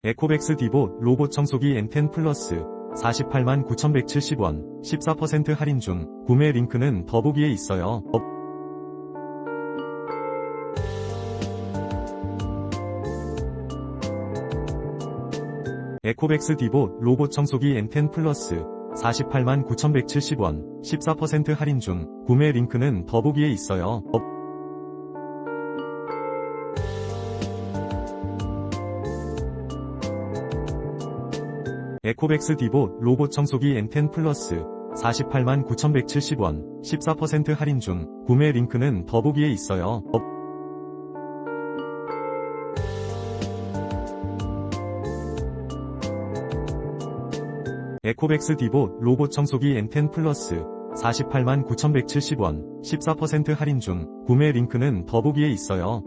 에코백스 디봇 로봇청소기 N10 플러스 489,170원 14% 할인 중. 구매 링크는 더보기에 있어요. 에코백스 디봇 로봇청소기 N10 플러스 489,170원 14% 할인 중. 구매 링크는 더보기에 있어요. 에코백스 디봇 로봇청소기 N10 플러스 489,170원 14% 할인 중. 구매 링크는 더보기에 있어요. 에코백스 디봇 로봇청소기 N10 플러스 489,170원 14% 할인 중. 구매 링크는 더보기에 있어요.